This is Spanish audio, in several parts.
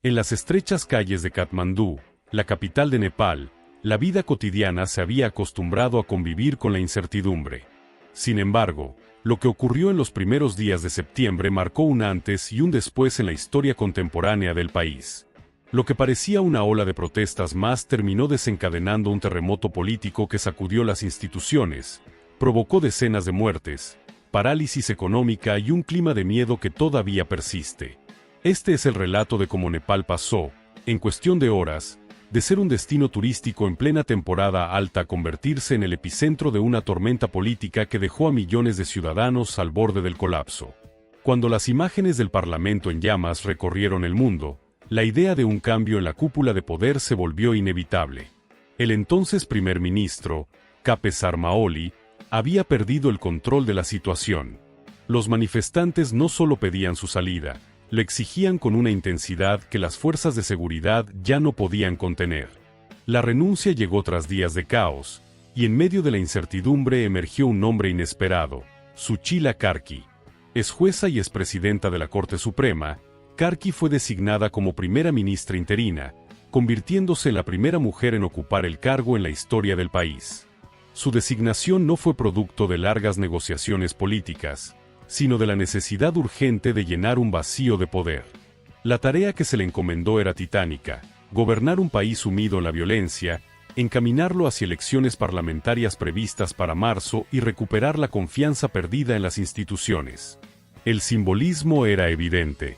En las estrechas calles de Katmandú, la capital de Nepal, la vida cotidiana se había acostumbrado a convivir con la incertidumbre. Sin embargo, lo que ocurrió en los primeros días de septiembre marcó un antes y un después en la historia contemporánea del país. Lo que parecía una ola de protestas más terminó desencadenando un terremoto político que sacudió las instituciones, provocó decenas de muertes, parálisis económica y un clima de miedo que todavía persiste. Este es el relato de cómo Nepal pasó, en cuestión de horas, de ser un destino turístico en plena temporada alta a convertirse en el epicentro de una tormenta política que dejó a millones de ciudadanos al borde del colapso. Cuando las imágenes del Parlamento en llamas recorrieron el mundo, la idea de un cambio en la cúpula de poder se volvió inevitable. El entonces primer ministro, K.P. Sharma Oli, había perdido el control de la situación. Los manifestantes no solo pedían su salida, lo exigían con una intensidad que las fuerzas de seguridad ya no podían contener. La renuncia llegó tras días de caos, y en medio de la incertidumbre emergió un nombre inesperado, Suchila Karki. Es jueza y expresidenta de la Corte Suprema, Karki fue designada como primera ministra interina, convirtiéndose en la primera mujer en ocupar el cargo en la historia del país. Su designación no fue producto de largas negociaciones políticas, sino de la necesidad urgente de llenar un vacío de poder. La tarea que se le encomendó era titánica: gobernar un país sumido en la violencia, encaminarlo hacia elecciones parlamentarias previstas para marzo y recuperar la confianza perdida en las instituciones. El simbolismo era evidente.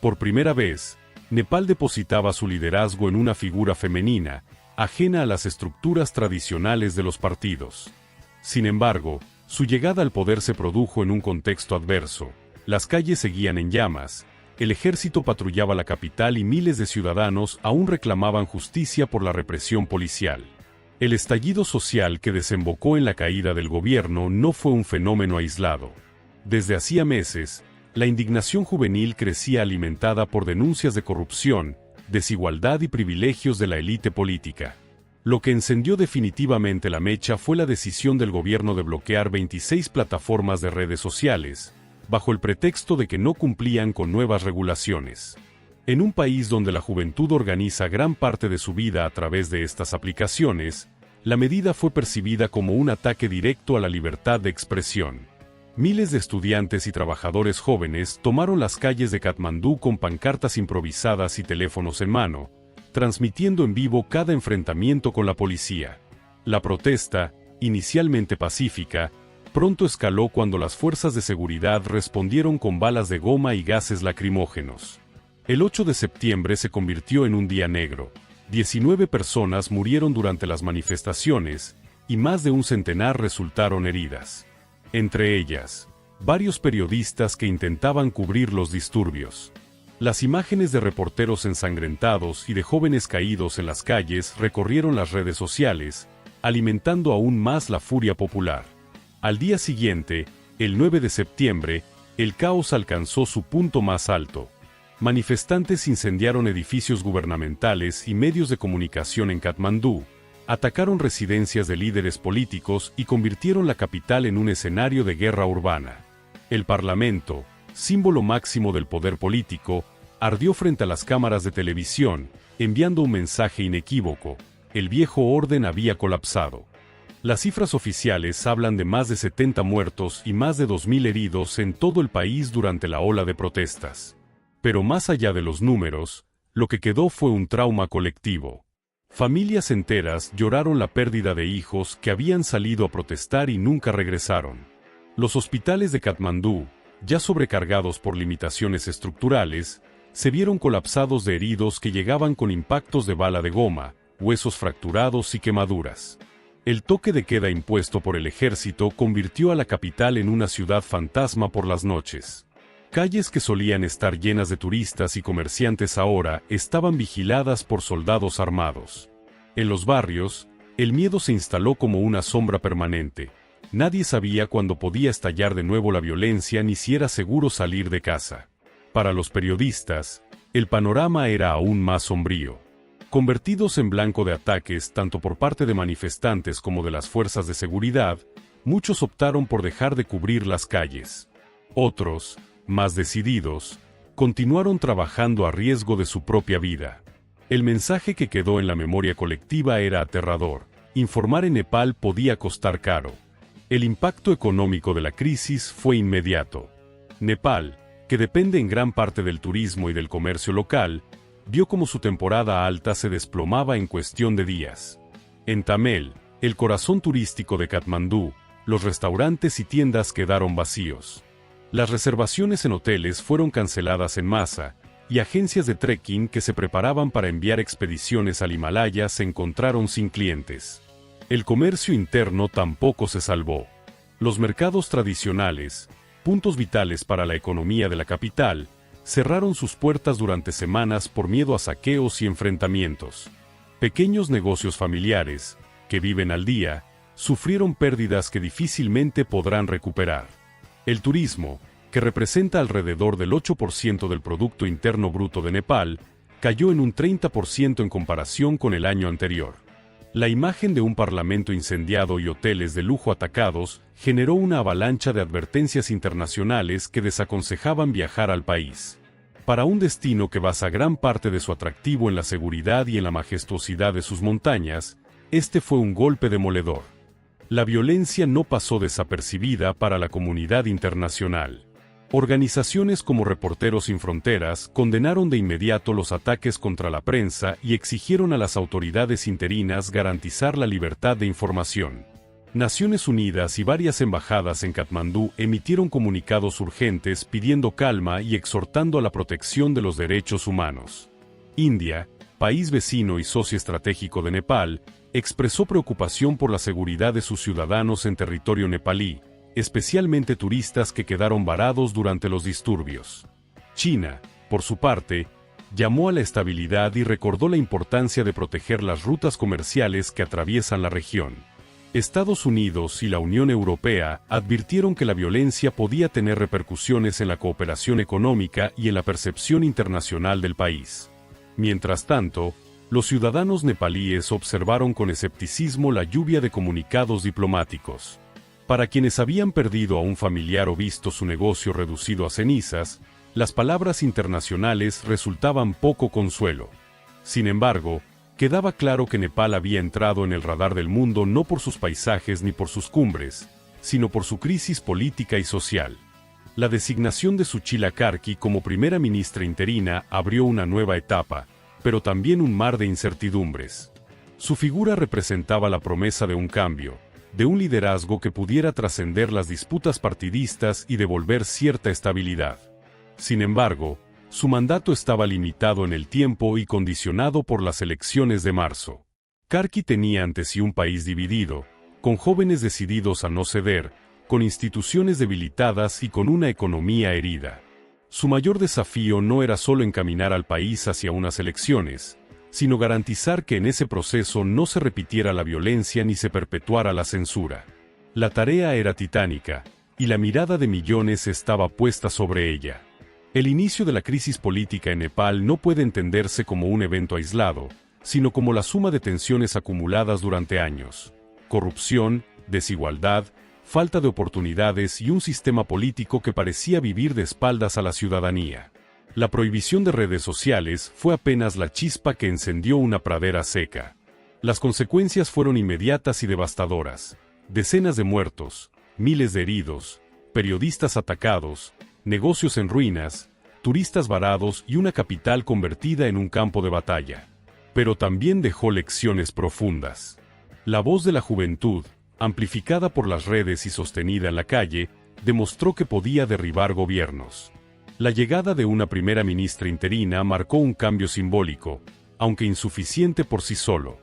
Por primera vez, Nepal depositaba su liderazgo en una figura femenina, ajena a las estructuras tradicionales de los partidos. Sin embargo, su llegada al poder se produjo en un contexto adverso. Las calles seguían en llamas, el ejército patrullaba la capital y miles de ciudadanos aún reclamaban justicia por la represión policial. El estallido social que desembocó en la caída del gobierno no fue un fenómeno aislado. Desde hacía meses, la indignación juvenil crecía alimentada por denuncias de corrupción, desigualdad y privilegios de la élite política. Lo que encendió definitivamente la mecha fue la decisión del gobierno de bloquear 26 plataformas de redes sociales, bajo el pretexto de que no cumplían con nuevas regulaciones. En un país donde la juventud organiza gran parte de su vida a través de estas aplicaciones, la medida fue percibida como un ataque directo a la libertad de expresión. Miles de estudiantes y trabajadores jóvenes tomaron las calles de Katmandú con pancartas improvisadas y teléfonos en mano, transmitiendo en vivo cada enfrentamiento con la policía. La protesta, inicialmente pacífica, pronto escaló cuando las fuerzas de seguridad respondieron con balas de goma y gases lacrimógenos. El 8 de septiembre se convirtió en un día negro. 19 personas murieron durante las manifestaciones, y más de un centenar resultaron heridas. Entre ellas, varios periodistas que intentaban cubrir los disturbios. Las imágenes de reporteros ensangrentados y de jóvenes caídos en las calles recorrieron las redes sociales, alimentando aún más la furia popular. Al día siguiente, el 9 de septiembre, el caos alcanzó su punto más alto. Manifestantes incendiaron edificios gubernamentales y medios de comunicación en Katmandú, atacaron residencias de líderes políticos y convirtieron la capital en un escenario de guerra urbana. El Parlamento, símbolo máximo del poder político, ardió frente a las cámaras de televisión, enviando un mensaje inequívoco: el viejo orden había colapsado. Las cifras oficiales hablan de más de 70 muertos y más de 2.000 heridos en todo el país durante la ola de protestas. Pero más allá de los números, lo que quedó fue un trauma colectivo. Familias enteras lloraron la pérdida de hijos que habían salido a protestar y nunca regresaron. Los hospitales de Katmandú, ya sobrecargados por limitaciones estructurales, se vieron colapsados de heridos que llegaban con impactos de bala de goma, huesos fracturados y quemaduras. El toque de queda impuesto por el ejército convirtió a la capital en una ciudad fantasma por las noches. Calles que solían estar llenas de turistas y comerciantes ahora estaban vigiladas por soldados armados. En los barrios, el miedo se instaló como una sombra permanente. Nadie sabía cuándo podía estallar de nuevo la violencia ni si era seguro salir de casa. Para los periodistas, el panorama era aún más sombrío. Convertidos en blanco de ataques tanto por parte de manifestantes como de las fuerzas de seguridad, muchos optaron por dejar de cubrir las calles. Otros, más decididos, continuaron trabajando a riesgo de su propia vida. El mensaje que quedó en la memoria colectiva era aterrador: informar en Nepal podía costar caro. El impacto económico de la crisis fue inmediato. Nepal, que depende en gran parte del turismo y del comercio local, vio como su temporada alta se desplomaba en cuestión de días. En Tamel, el corazón turístico de Katmandú, los restaurantes y tiendas quedaron vacíos. Las reservaciones en hoteles fueron canceladas en masa, y agencias de trekking que se preparaban para enviar expediciones al Himalaya se encontraron sin clientes. El comercio interno tampoco se salvó. Los mercados tradicionales, puntos vitales para la economía de la capital, cerraron sus puertas durante semanas por miedo a saqueos y enfrentamientos. Pequeños negocios familiares, que viven al día, sufrieron pérdidas que difícilmente podrán recuperar. El turismo, que representa alrededor del 8% del Producto Interno Bruto de Nepal, cayó en un 30% en comparación con el año anterior. La imagen de un parlamento incendiado y hoteles de lujo atacados generó una avalancha de advertencias internacionales que desaconsejaban viajar al país. Para un destino que basa gran parte de su atractivo en la seguridad y en la majestuosidad de sus montañas, este fue un golpe demoledor. La violencia no pasó desapercibida para la comunidad internacional. Organizaciones como Reporteros Sin Fronteras condenaron de inmediato los ataques contra la prensa y exigieron a las autoridades interinas garantizar la libertad de información. Naciones Unidas y varias embajadas en Katmandú emitieron comunicados urgentes pidiendo calma y exhortando a la protección de los derechos humanos. India, país vecino y socio estratégico de Nepal, expresó preocupación por la seguridad de sus ciudadanos en territorio nepalí, especialmente turistas que quedaron varados durante los disturbios. China, por su parte, llamó a la estabilidad y recordó la importancia de proteger las rutas comerciales que atraviesan la región. Estados Unidos y la Unión Europea advirtieron que la violencia podía tener repercusiones en la cooperación económica y en la percepción internacional del país. Mientras tanto, los ciudadanos nepalíes observaron con escepticismo la lluvia de comunicados diplomáticos. Para quienes habían perdido a un familiar o visto su negocio reducido a cenizas, las palabras internacionales resultaban poco consuelo. Sin embargo, quedaba claro que Nepal había entrado en el radar del mundo no por sus paisajes ni por sus cumbres, sino por su crisis política y social. La designación de Suchila Karki como primera ministra interina abrió una nueva etapa, pero también un mar de incertidumbres. Su figura representaba la promesa de un cambio, de un liderazgo que pudiera trascender las disputas partidistas y devolver cierta estabilidad. Sin embargo, su mandato estaba limitado en el tiempo y condicionado por las elecciones de marzo. Karki tenía ante sí un país dividido, con jóvenes decididos a no ceder, con instituciones debilitadas y con una economía herida. Su mayor desafío no era solo encaminar al país hacia unas elecciones, sino garantizar que en ese proceso no se repitiera la violencia ni se perpetuara la censura. La tarea era titánica, y la mirada de millones estaba puesta sobre ella. El inicio de la crisis política en Nepal no puede entenderse como un evento aislado, sino como la suma de tensiones acumuladas durante años: corrupción, desigualdad, falta de oportunidades y un sistema político que parecía vivir de espaldas a la ciudadanía. La prohibición de redes sociales fue apenas la chispa que encendió una pradera seca. Las consecuencias fueron inmediatas y devastadoras: decenas de muertos, miles de heridos, periodistas atacados, negocios en ruinas, turistas varados y una capital convertida en un campo de batalla. Pero también dejó lecciones profundas. La voz de la juventud, amplificada por las redes y sostenida en la calle, demostró que podía derribar gobiernos. La llegada de una primera ministra interina marcó un cambio simbólico, aunque insuficiente por sí solo.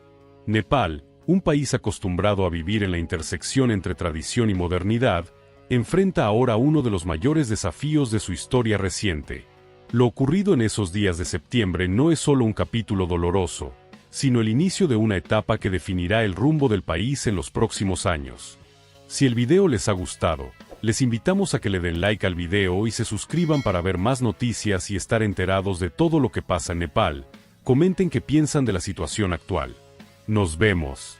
Nepal, un país acostumbrado a vivir en la intersección entre tradición y modernidad, enfrenta ahora uno de los mayores desafíos de su historia reciente. Lo ocurrido en esos días de septiembre no es solo un capítulo doloroso, sino el inicio de una etapa que definirá el rumbo del país en los próximos años. Si el video les ha gustado, les invitamos a que le den like al video y se suscriban para ver más noticias y estar enterados de todo lo que pasa en Nepal. Comenten qué piensan de la situación actual. Nos vemos.